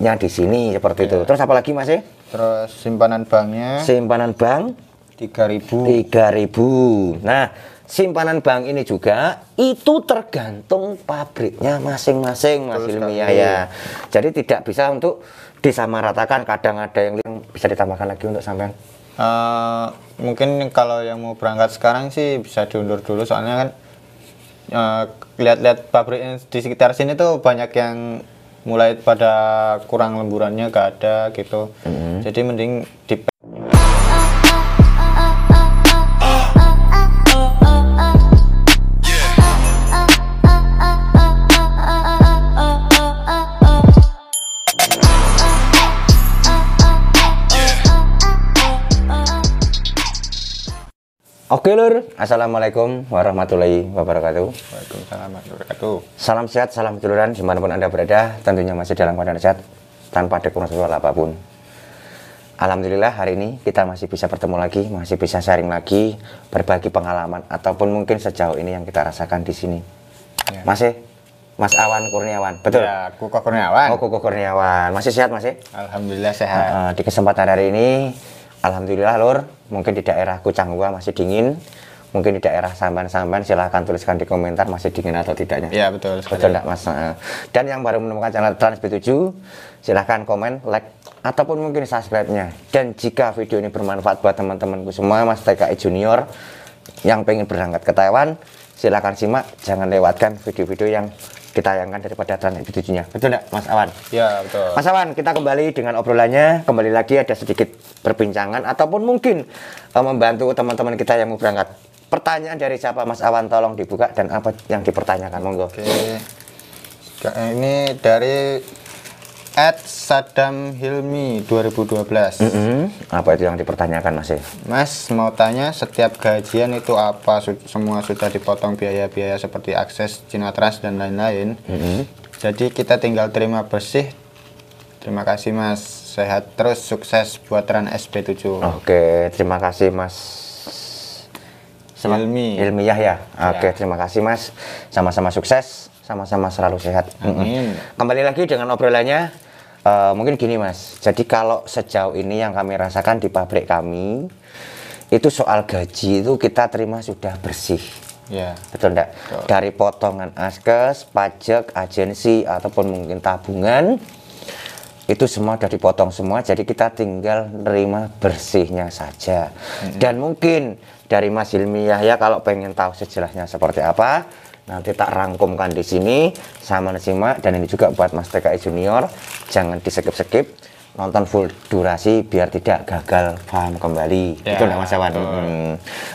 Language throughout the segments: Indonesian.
nya di sini seperti itu. Terus apa lagi Mas? Terus simpanan banknya. Simpanan bank 3.000. Nah, simpanan bank ini juga itu tergantung pabriknya masing-masing Mas Ilmiah ya. Jadi tidak bisa untuk disamaratakan, kadang ada yang bisa ditambahkan lagi untuk sampean. Mungkin kalau yang mau berangkat sekarang sih bisa diundur dulu, soalnya kan lihat-lihat pabrik yang di sekitar sini tuh banyak yang mulai pada kurang lemburannya, gak ada gitu. Jadi mending di Oke lur, assalamualaikum warahmatullahi wabarakatuh. Waalaikumsalam warahmatullahi wabarakatuh. Salam sehat, salam keduluran dimanapun Anda berada, tentunya masih dalam keadaan sehat tanpa ada kurang sesuatu apapun. Alhamdulillah hari ini kita masih bisa bertemu lagi, masih bisa sharing lagi, berbagi pengalaman ataupun mungkin sejauh ini yang kita rasakan di sini. Ya. Mas Awan Kurniawan, betul? Ya, Kuko Kurniawan. Oh, Kuko Kurniawan. Masih sehat Mas? Alhamdulillah sehat. Di kesempatan hari ini alhamdulillah lur, mungkin di daerah Kucangwa masih dingin, mungkin di daerah Samban-Samban silahkan tuliskan di komentar masih dingin atau tidaknya. Iya betul. Betul enggak Mas? Dan yang baru menemukan channel Trans B7 silahkan komen, like ataupun mungkin subscribe-nya. Dan jika video ini bermanfaat buat teman-temanku semua, Mas TKI Junior yang pengen berangkat ke Taiwan, silahkan simak, jangan lewatkan video-video yang ditayangkan daripada Trans B7-nya. Betul enggak Mas Awan? Iya betul. Mas Awan, kita kembali dengan obrolannya, kembali lagi ada sedikit perbincangan ataupun mungkin membantu teman-teman kita yang mau berangkat. Pertanyaan dari siapa Mas Awan, tolong dibuka dan apa yang dipertanyakan, monggo. Oke. Ini dari @Saddam_Hilmi 2012. Apa itu yang dipertanyakan Mas? Mas mau tanya, setiap gajian itu apa? Semua sudah dipotong biaya-biaya seperti akses, Cinatras dan lain-lain. Jadi kita tinggal terima bersih. Terima kasih Mas, sehat terus, sukses buat Trans SB7. Oke, terima kasih Mas Ilmiah ya. Oke, terima kasih Mas, sama-sama sukses, sama-sama selalu sehat. Amin. Kembali lagi dengan obrolannya. Mungkin gini Mas, jadi kalau sejauh ini yang kami rasakan di pabrik kami itu soal gaji itu kita terima sudah bersih. Ya. Betul enggak? Betul. Dari potongan askes, pajak, agensi ataupun mungkin tabungan itu semua sudah dipotong semua, jadi kita tinggal nerima bersihnya saja. Dan mungkin dari Mas Ilmiah ya, kalau pengen tahu sejelasnya seperti apa, nanti tak rangkumkan di sini sama simak. Dan ini juga buat Mas TKI Junior, jangan di-skip-skip, nonton full durasi biar tidak gagal paham kembali. Ya, itu enggak Mas Awan?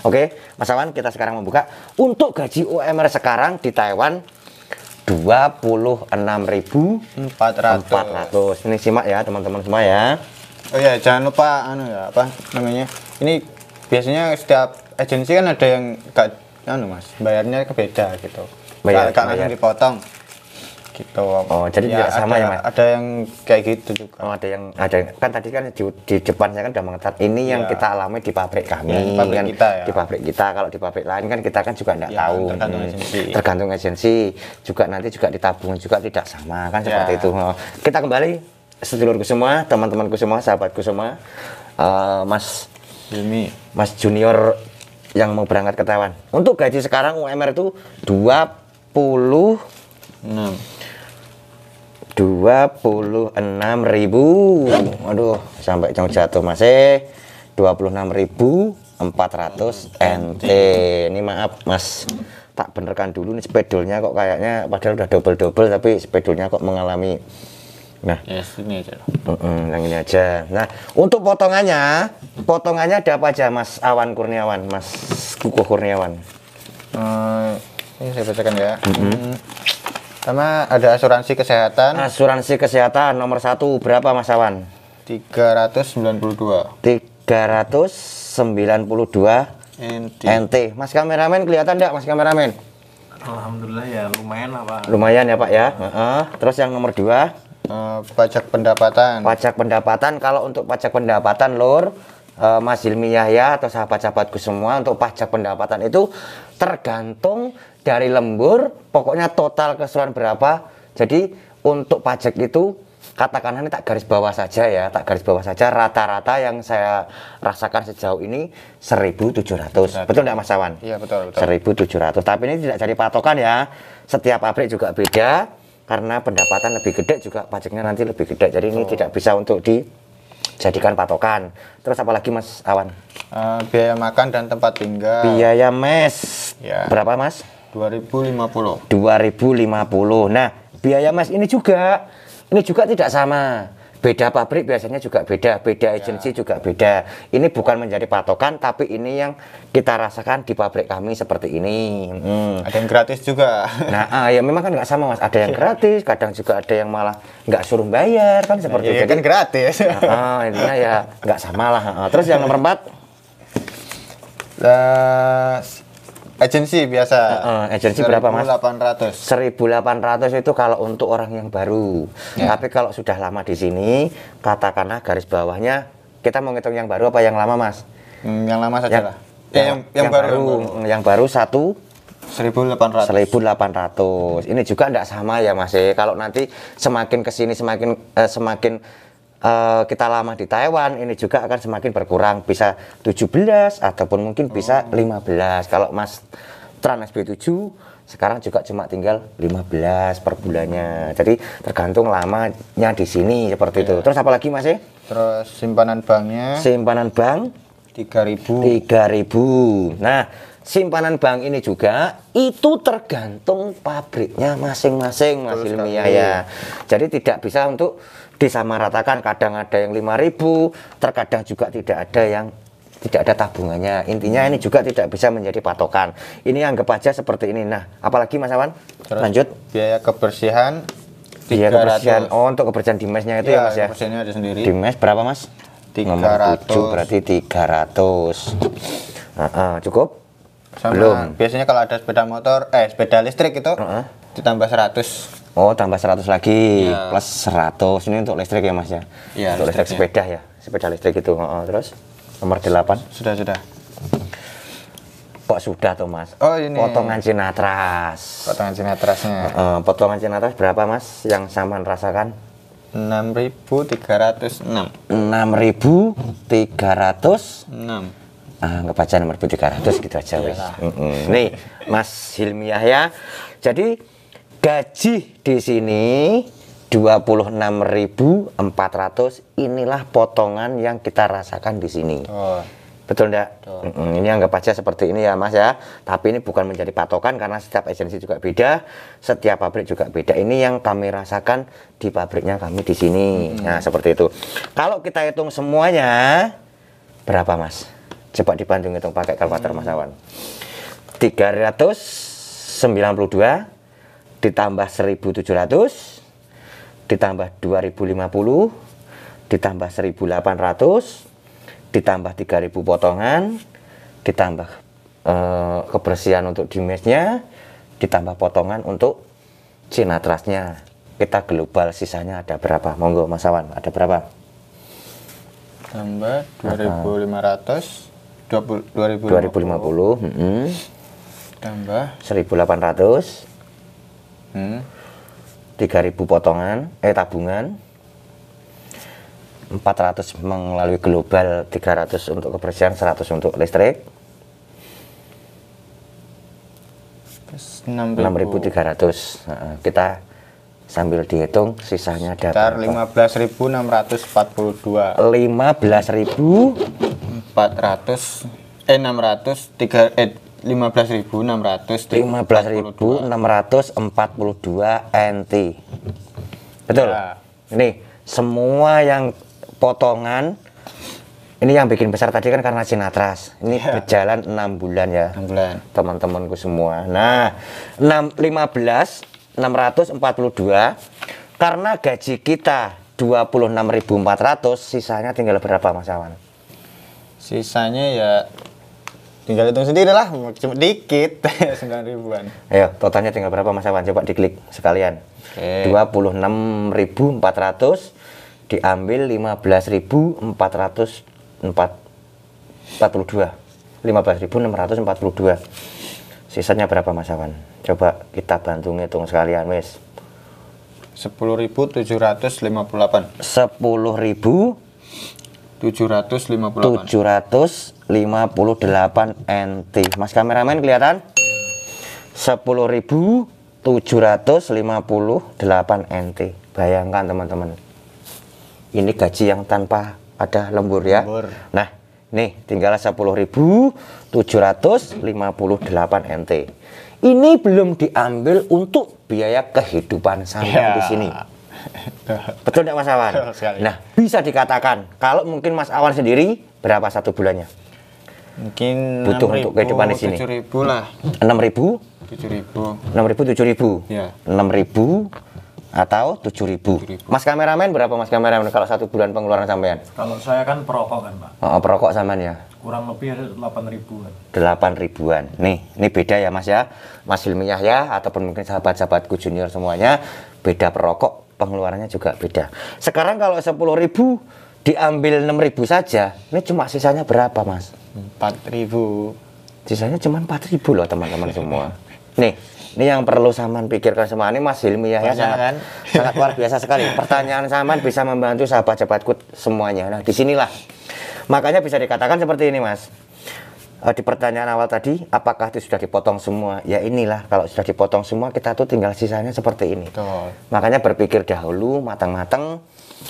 Oke, Mas Awan, kita sekarang membuka untuk gaji UMR sekarang di Taiwan 26.400. Ini simak ya teman-teman semua ya. Oh ya, jangan lupa apa namanya? Ini biasanya setiap agensi kan ada yang gak Mas, bayarnya beda gitu. Bayar langsung dipotong gitu. Oh, jadi tidak sama ya Mas? Ada yang kayak gitu juga. Oh, ada kan tadi kan di depan saya kan udah mengatakan ini yang kita alami di pabrik kami, di pabrik kan kita, ya. Di pabrik kita. Kalau di pabrik lain kan kita kan juga tidak tahu. Tergantung agensi. Juga nanti juga di tabungan juga tidak sama kan seperti itu. Kita kembali sedulurku semua, teman-temanku semua, sahabatku semua, Mas Hilmi, Mas Junior yang mau berangkat ke Taiwan. Untuk gaji sekarang UMR itu 26.000. Aduh, sampai jatuh masih 26.400 NT. Ini maaf Mas, tak benerkan dulu nih spedolnya kok kayaknya padahal udah double tapi spedolnya kok mengalami. Nah, ini aja. Yang ini aja. Nah, untuk potongannya ada apa aja Mas Awan Kurniawan, Mas Kuko Kurniawan? Ini saya bacakan ya. Sama ada asuransi kesehatan. Asuransi kesehatan nomor 1 berapa Mas Awan? 392. 392 NT. Mas kameramen kelihatan enggak Mas kameramen? Alhamdulillah ya lumayan lah Pak. Lumayan ya Pak ya. Terus yang nomor 2? Pajak pendapatan. Pajak pendapatan, kalau untuk pajak pendapatan lur, Mas Ilmiah ya atau sahabat-sahabatku semua, untuk pajak pendapatan itu tergantung dari lembur, pokoknya total keseluruhan berapa. Jadi untuk pajak itu katakanlah ini tak garis bawah saja ya, tak garis bawah saja, rata-rata yang saya rasakan sejauh ini 1.700. Betul nggak Mas Awan? Iya betul. 1.700. Tapi ini tidak jadi patokan ya. Setiap pabrik juga beda, karena pendapatan lebih gede juga pajaknya nanti lebih gede. Jadi ini tidak bisa untuk dijadikan patokan. Terus apalagi Mas Awan? Biaya makan dan tempat tinggal. Biaya mes. Ya. Berapa Mas? 2050. 2050. Nah, biaya mes ini juga tidak sama. Beda pabrik biasanya juga beda agensi juga beda. Ini bukan menjadi patokan, tapi ini yang kita rasakan di pabrik kami seperti ini. Ada yang gratis juga. Nah, ya memang kan nggak sama Mas. Ada yang gratis, kadang juga ada yang malah nggak suruh bayar kan seperti itu. Kan gratis. Intinya ya nggak sama lah. Terus yang nomor 4? Agensi biasa. Agensi berapa Mas? 1.800. 1.800 itu kalau untuk orang yang baru. Tapi kalau sudah lama di sini, katakanlah garis bawahnya, kita mau ngitung yang baru apa yang lama Mas? Yang lama saja lah. Yang baru. Yang baru 1.800. 1.800. Ini juga tidak sama ya Mas. Kalau nanti semakin kesini semakin kita lama di Taiwan, ini juga akan semakin berkurang, bisa 17 ataupun mungkin bisa 15. Kalau Mas Trans SB7 sekarang juga cuma tinggal 15 per bulannya. Jadi tergantung lamanya di sini seperti itu. Terus apalagi Mas? Terus simpanan banknya? Simpanan bank 3.000. 3.000. Nah, simpanan bank ini juga itu tergantung pabriknya masing-masing Mas Ilmiah ya. Jadi tidak bisa untuk disamaratakan, kadang ada yang 5.000, terkadang juga tidak ada tabungannya. Intinya ini juga tidak bisa menjadi patokan. Ini anggap aja seperti ini. Nah, apalagi Mas Awan? Terus lanjut. Biaya kebersihan 300. Biaya kebersihan. Oh, untuk kebersihan di mesnya itu ya Mas ya. Kebersihannya ada sendiri. Di mes berapa Mas? 300. Nomor 7 berarti 300. Cukup? Sama Belum. Biasanya kalau ada sepeda listrik itu ditambah 100. Oh, tambah 100 lagi, plus 100. Ini untuk listrik ya Mas ya? Iya, untuk listrik sepeda ya, sepeda listrik itu. Terus nomor 8. Sudah. Kok sudah tuh Mas? Oh ini. Potongan sinatras. Potongan sinatrasnya. Potongan sinatras berapa Mas yang Saman rasakan? 6.306. 6.306. Nggak baca nomor 300 gitu aja wes. Nih Mas Hilmiah ya. Jadi gaji di sini 26.400, inilah potongan yang kita rasakan di sini. Betul enggak? Ini anggap aja seperti ini ya Mas ya. Tapi ini bukan menjadi patokan karena setiap agensi juga beda, setiap pabrik juga beda. Ini yang kami rasakan di pabriknya kami di sini. Nah, seperti itu. Kalau kita hitung semuanya berapa Mas? Coba dibantu hitung pakai kalkulator Mas Awan. 392 ditambah 1.700 ditambah 2.050 ditambah 1.800 ditambah 3.000 potongan ditambah kebersihan untuk di mesnya ditambah potongan untuk sinatrasnya. Kita global sisanya ada berapa? Monggo Mas Awan, ada berapa? Tambah 2.500 2050 tambah 1.800 3.000 potongan tabungan 400 melalui global, 300 untuk kebersihan, 100 untuk listrik, 6.300. Kita sambil dihitung sisanya ada sekitar 15.642. 15.642 NT. Betul. Ya. Ini semua yang potongan ini yang bikin besar tadi kan karena sinatras. Ini berjalan 6 bulan ya. 6 bulan. Teman-temanku semua. Nah, 15.642 karena gaji kita 26.400, sisanya tinggal berapa Mas Awan? Sisanya ya tinggal hitung sendiri lah, cuma dikit. 9.000-an. Ayo, totalnya tinggal berapa Mas Awan? Coba diklik sekalian. 26.400 diambil 15.642. 15.642. Sisanya berapa Mas Awan? Coba kita bantu ngitung sekalian, wes. 10.758. 10.758 NT. Mas kameramen kelihatan? 10.758 NT. Bayangkan teman-teman. Ini gaji yang tanpa ada lembur ya. Lembur. Nah, nih tinggal 10.758 NT. Ini belum diambil untuk biaya kehidupan sampean di sini. Betul tidak Mas Awan? Betul sekali. Nah, bisa dikatakan kalau mungkin Mas Awan sendiri berapa satu bulannya? Mungkin Butuh untuk kehidupan di sini. 7.000 lah. 6.000? 7.000. 6.000, 7.000? Ya. 6.000 atau 7.000. Mas kameramen berapa Mas kameramen kalau satu bulan pengeluaran sampean? Kalau saya kan perokok kan Pak, Oh, perokok saman ya? kurang lebih 8.000 kan. 8.000-an. Nih, ini beda ya Mas ya. Mas Hilmiyah ya, ataupun mungkin sahabat-sahabatku junior semuanya, beda perokok, pengeluarannya juga beda. Sekarang kalau 10.000 diambil 6.000 saja, ini cuma sisanya berapa Mas? 4.000. Sisanya cuma 4.000 loh teman-teman semua. Nih, ini yang perlu Saman pikirkan semua. Ini Mas Hilmiyah ya, Banyak, sangat, kan? sangat luar biasa sekali. Pertanyaan Saman bisa membantu sahabat-sahabatku semuanya. Nah, disinilah. Makanya bisa dikatakan seperti ini Mas. Di pertanyaan awal tadi, apakah itu sudah dipotong semua? Ya inilah, kalau sudah dipotong semua, kita tuh tinggal sisanya seperti ini. Betul. Makanya berpikir dahulu, matang-matang,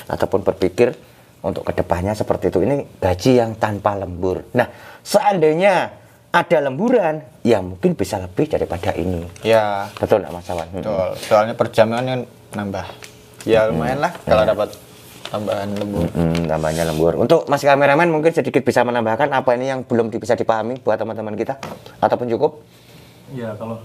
ataupun berpikir untuk kedepannya seperti itu. Ini gaji yang tanpa lembur. Nah, seandainya ada lemburan, ya mungkin bisa lebih daripada ini. Ya, Betul nggak Mas Awan? betul. Soalnya per jamnya kan nambah. Ya lumayan lah kalau dapat tambahan lembur. Tambahnya lembur. Untuk Mas kameramen mungkin sedikit bisa menambahkan apa ini yang belum bisa dipahami buat teman-teman kita, ataupun cukup? Ya kalau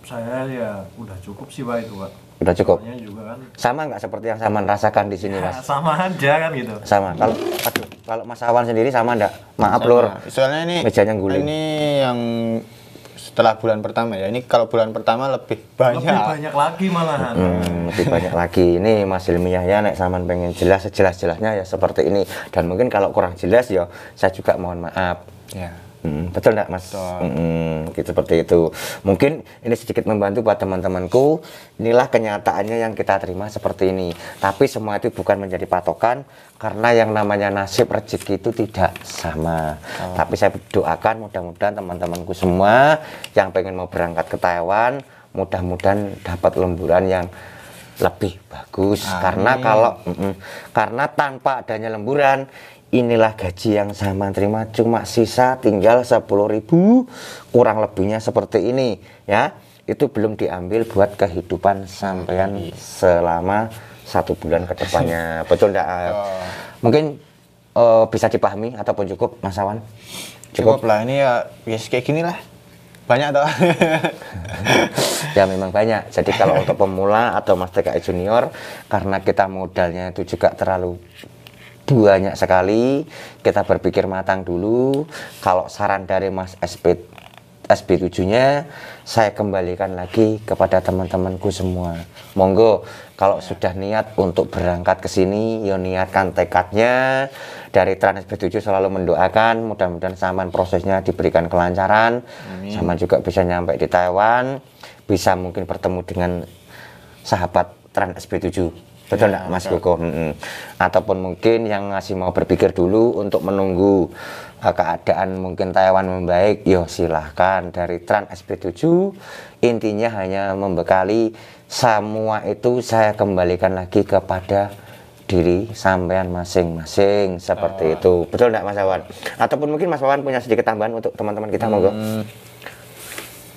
saya ya udah cukup sih Pak itu Pak. Udah cukup. Soalnya juga kan Sama nggak seperti yang Saman rasakan di sini ya, Mas? sama aja kan gitu. Sama. Kalau Mas Awan sendiri sama nggak? Maaf lur. Soalnya ini Mejanya guling. Ini yang setelah bulan pertama ya. Ini kalau bulan pertama lebih banyak. Lebih banyak lagi malahan. Lebih banyak lagi. Ini Mas Hilmiyah ya, nek Saman pengen jelas sejelas-jelasnya ya seperti ini. Dan mungkin kalau kurang jelas ya saya juga mohon maaf. Ya. Betul enggak Mas? Gitu, seperti itu. Mungkin ini sedikit membantu buat teman-temanku. Inilah kenyataannya yang kita terima seperti ini. Tapi semua itu bukan menjadi patokan, karena yang namanya nasib rezeki itu tidak sama. Tapi saya doakan mudah-mudahan teman-temanku semua yang pengen mau berangkat ke Taiwan, mudah-mudahan dapat lemburan yang lebih bagus. Karena karena tanpa adanya lemburan, inilah gaji yang Saman terima, cuma sisa tinggal 10.000, kurang lebihnya seperti ini ya. Itu belum diambil buat kehidupan sampean selama 1 bulan ke depannya. Betul enggak? Mungkin bisa dipahami ataupun cukup Mas Awan? Cukup lah, ini ya biasa kayak gini lah. Banyak toh. Ya memang banyak. Jadi kalau untuk pemula atau Mas TKI junior, karena kita modalnya itu juga terlalu banyak sekali, kita berpikir matang dulu. Kalau saran dari Mas SB7-nya, saya kembalikan lagi kepada teman-temanku semua. Monggo, kalau sudah niat untuk berangkat ke sini, ya niatkan tekadnya. Dari Trans SB7 selalu mendoakan, mudah-mudahan Saman prosesnya diberikan kelancaran. Saman juga bisa nyampe di Taiwan, bisa mungkin bertemu dengan sahabat Trans SB7. Betul enggak Mas Koko? Ataupun mungkin yang masih mau berpikir dulu untuk menunggu keadaan mungkin Taiwan membaik, yo silahkan. Dari Trans SP7 intinya hanya membekali, semua itu saya kembalikan lagi kepada diri sampean masing-masing seperti itu. Betul enggak Mas Awan? Ataupun mungkin Mas Awan punya sedikit tambahan untuk teman-teman kita, monggo.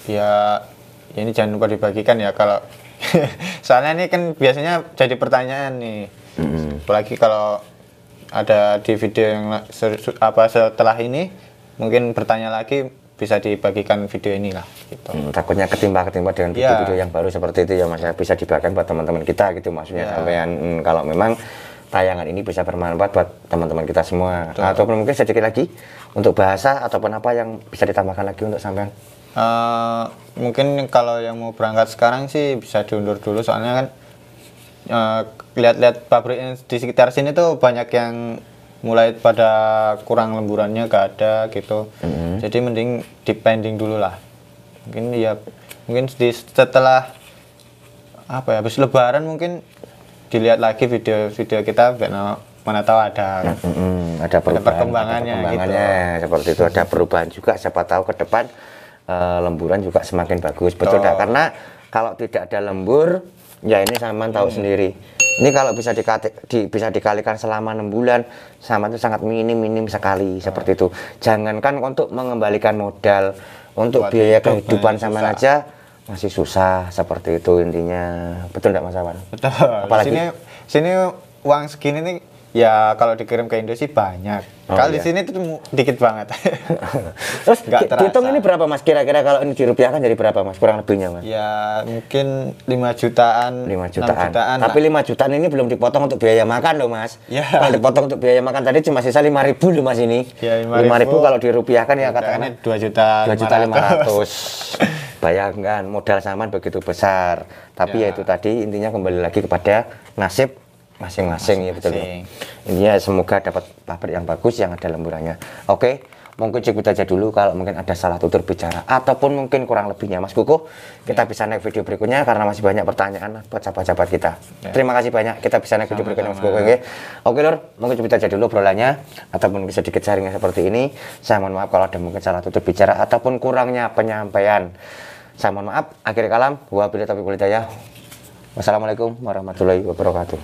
Ya ini jangan lupa dibagikan ya, kalau soalnya ini kan biasanya jadi pertanyaan nih. Apalagi kalau ada di video yang setelah ini, mungkin bertanya lagi, bisa dibagikan video inilah gitu. Takutnya ketimpa-ketimpa dengan video-video yang baru seperti itu ya Mas, ya. Bisa dibagikan buat teman-teman kita gitu maksudnya, sampean kalau memang tayangan ini bisa bermanfaat buat teman-teman kita semua. Ataupun mungkin sedikit lagi untuk bahasa ataupun apa yang bisa ditambahkan lagi untuk sampean. Mungkin kalau yang mau berangkat sekarang sih bisa diundur dulu, soalnya kan lihat-lihat pabrik di sekitar sini tuh banyak yang mulai pada kurang lemburannya, gak ada gitu. Jadi mending dipending dulu lah. Mungkin setelah habis lebaran mungkin dilihat lagi video-video kita, mana tahu ada ada perubahan, perkembangannya gitu. Seperti itu, ada perubahan juga, siapa tahu ke depan lemburan juga semakin bagus. Betul enggak? Karena kalau tidak ada lembur, ya ini Saman tahu sendiri. Ini kalau bisa dikalikan selama 6 bulan, Saman itu sangat minim sekali seperti itu. Jangankan untuk mengembalikan modal, untuk biaya kehidupan Saman aja masih susah seperti itu intinya. Betul enggak Mas Saman? Betul. Apalagi sini uang segini nih ya kalau dikirim ke Indo sih banyak. Kalau di sini tuh dikit banget. Terus nggak terasa. dihitung ini berapa Mas? Kira-kira kalau ini dirupiahkan jadi berapa Mas? Kurang lebihnya Mas? Ya mungkin 5 jutaan. 5 6 jutaan. jutaan Tapi lah. 5 jutaan ini belum dipotong untuk biaya makan loh Mas. Ya. Kalau dipotong untuk biaya makan tadi cuma sisa 5.000 loh Mas ini. Ya, 5.000 kalau dirupiahkan ya katakanlah 2 juta 2.500.000. Bayangkan modal Saman begitu besar. Tapi ya itu tadi intinya kembali lagi kepada nasib masing-masing ya betul. Intinya semoga dapat pabrik yang bagus yang ada lemburannya. Oke, mungkin cukup aja dulu. Kalau mungkin ada salah tutur bicara ataupun mungkin kurang lebihnya Mas Kukuh, kita bisa naik video berikutnya karena masih banyak pertanyaan buat sahabat-sahabat kita. Terima kasih banyak, kita bisa naik video berikutnya Mas Kukuh. Oke Lur, mungkin cukup aja dulu obrolannya ataupun sedikit sharingnya seperti ini. Saya mohon maaf kalau ada mungkin salah tutur bicara ataupun kurangnya penyampaian. Saya mohon maaf. Akhir kalam, wabillahi taufiq wal hidayah. Wassalamualaikum warahmatullahi wabarakatuh.